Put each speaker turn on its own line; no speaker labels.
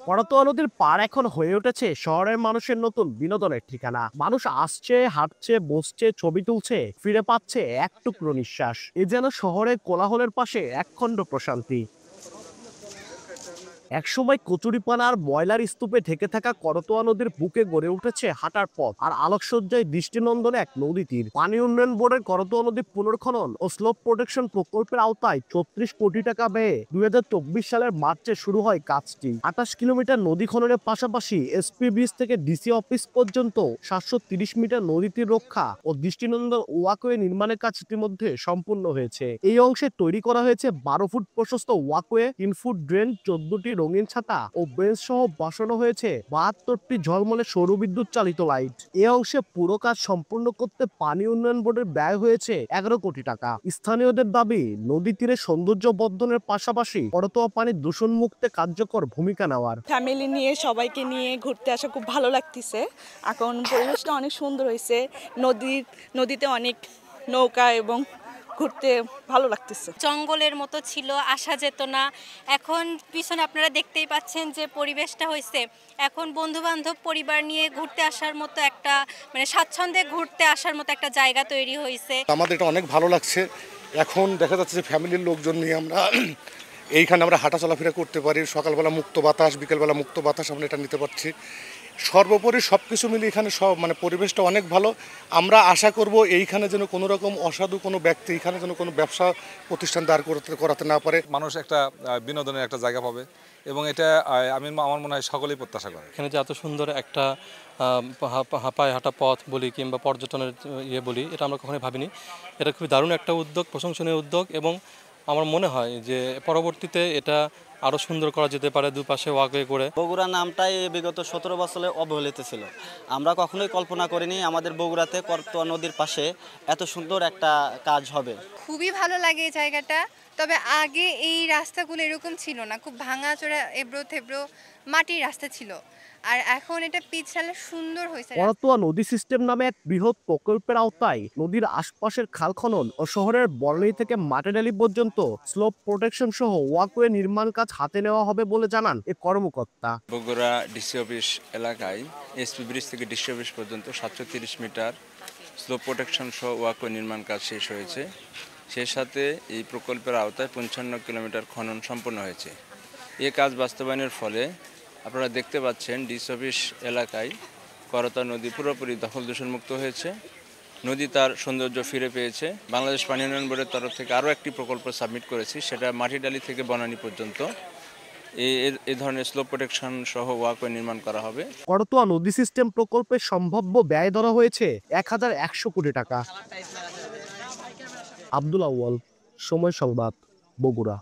করতোয়া নদীর পার এখন হয়ে উঠেছে শহরের মানুষের নতুন বিনোদনের ঠিকানা। মানুষ আসছে, হাঁটছে, বসছে, ছবি তুলছে, ফিরে পাচ্ছে এক টুকরো নিঃশ্বাস। এ যেন শহরের কোলাহলের পাশে একখণ্ড প্রশান্তি। একসময় কচুরিপানা আর ময়লার স্তূপে ঢেকে থাকা করতোয়া নদীর বুকে গড়ে উঠেছে হাঁটার পথ আর আলোকসজ্জায় দৃষ্টিনন্দনে এক নদী তীর। পানি উন্নয়ন বোর্ডের করতোয়া নদী পুনর্খনন ও স্লোপ প্রোটেকশন প্রকল্পের আওতায় ৩৪ কোটি টাকা ব্যয়ে ২০২৪ সালের মার্চে শুরু হয় কাজটি। ২৮ কিলোমিটার নদী খননের পাশাপাশি এসপি ব্রিজ থেকে ডিসি অফিস পর্যন্ত ৭৩০ মিটার নদী তীর রক্ষা ও দৃষ্টিনন্দন ওয়াকওয়ে নির্মাণের কাজ ইতিমধ্যে সম্পূর্ণ হয়েছে। এই অংশে তৈরি করা হয়েছে ১২ ফুট প্রশস্ত ওয়াকওয়ে, ৩ ফুট ড্রেন, ১৪টি রঙিন ছাতা ও বেঞ্চ সহ বসানো হয়েছে ৭২টি ঝলমলে সৌরবিদ্যুৎ চালিত লাইট। এ অংশে পুরো কাজ সম্পূর্ণ করতে পানি উন্নয়ন বোর্ডের ব্যয় হয়েছে ১১ কোটি টাকা। স্থানীয়দের দাবি, নদী তীরে সৌন্দর্য বর্ধনের পাশাপাশি করতোয়া পানির দূষণ মুক্তে কার্যকর ভূমিকা নেওয়ার।
ফ্যামিলি নিয়ে সবাইকে নিয়ে ঘুরতে আসা খুব ভালো লাগতেছে। এখন পরিবেশটা অনেক সুন্দর হয়েছে। নদীতে অনেক নৌকা এবং ঘুরতে ভালো লাগতেছে।
জঙ্গলের মতো ছিল, আসা যেত না। এখন পিছনে আপনারা দেখতেই পাচ্ছেন যে পরিবেশটা হয়েছে। এখন বন্ধু বান্ধব পরিবার নিয়ে ঘুরতে আসার মতো একটা স্বাচ্ছন্দ্যে ঘুরতে আসার মতো একটা জায়গা তৈরি হয়েছে।
আমাদের এটা অনেক ভালো লাগছে। এখন দেখা যাচ্ছে যে ফ্যামিলির লোকজন নিয়ে আমরা এইখানে আমরা হাঁটা চলাফেরা করতে পারি। সকালবেলা মুক্ত বাতাস, বিকেলবেলা মুক্ত বাতাস আমরা এটা নিতে পারছি। সর্বোপরি সব কিছু মিলে এখানে পরিবেশটা অনেক ভালো। আমরা আশা করব এইখানে যেন কোনো রকম অসাধু কোনো ব্যক্তি এখানে যেন কোনো ব্যবসা প্রতিষ্ঠান দাঁড় করাতে না পারে।
মানুষ একটা বিনোদনের একটা জায়গা পাবে এবং এটা আমার মনে হয় সকলেই প্রত্যাশা করে।
এখানে যে এত সুন্দর একটা পায়ে হাঁটা পথ বলি কিংবা পর্যটনের বলি, এটা আমরা কখনোই ভাবিনি। এটা খুবই দারুণ একটা উদ্যোগ, প্রশংসনীয় উদ্যোগ এবং আমার মনে হয় যে পরবর্তীতে এটা আরও সুন্দর করা যেতে পারে দুপাশে ওয়াকওয়ে করে।
বগুড়া নামটাই বিগত ১৭ বছরে অবহেলিত ছিল। আমরা কখনোই কল্পনা করিনি আমাদের বগুড়াতে করতোয়া নদীর পাশে এত সুন্দর একটা কাজ হবে।
খুবই ভালো লাগে এই জায়গাটা। তবে আগে এই রাস্তাগুলো এরকম ছিল না, খুব ভাঙাচোরা এবড়ো থেবড়ো মাটির রাস্তা ছিল, আর এখন এটা পিছলে সুন্দর হয়েছে।
করতোয়া নদী সিস্টেম নামে এক বৃহৎ প্রকল্পের আওতায় নদীর আশপাশের খাল খনন ও শহরের বর্ণি থেকে মাটেডালি পর্যন্ত স্লোপ প্রোটেকশন সহ ওয়াকওয়ে নির্মাণ কাজ হাতে নেওয়া হবে বলে জানান এ কর্মকর্তা।
বগুড়া ডিসি অফিস এলাকায় এসপি ব্রিজ থেকে ডিসি অফিস পর্যন্ত ৭৩০ মিটার স্লোপ প্রোটেকশন সহ ওয়াকওয়ে নির্মাণ কাজ শেষ হয়েছে। সেই সাথে এই প্রকল্পের আওতায় ৫৫ কিলোমিটার খনন সম্পন্ন হয়েছে। এ কাজ বাস্তবায়নের ফলে আপনারা দেখতে পাচ্ছেন ডিসি অফিস এলাকায় করতোয়া নদী পুরোপুরি দখল দূষণমুক্ত হয়েছে। নদী তার সৌন্দর্য ফিরে পেয়েছে। বাংলাদেশ পানি উন্নয়ন বোর্ডের তরফ থেকে আরও একটি প্রকল্প সাবমিট করেছি, সেটা মাটিডালি থেকে বনানী পর্যন্ত এই ধরনের স্লোপ প্রোটেকশন সহ ওয়াকওয়ে নির্মাণ করা হবে।
করতোয়া নদী সিস্টেম প্রকল্পের সম্ভাব্য ব্যয় ধরা হয়েছে ১১০০ কোটি টাকা। আব্দুল আউয়াল, সময় সংবাদ, বগুড়া।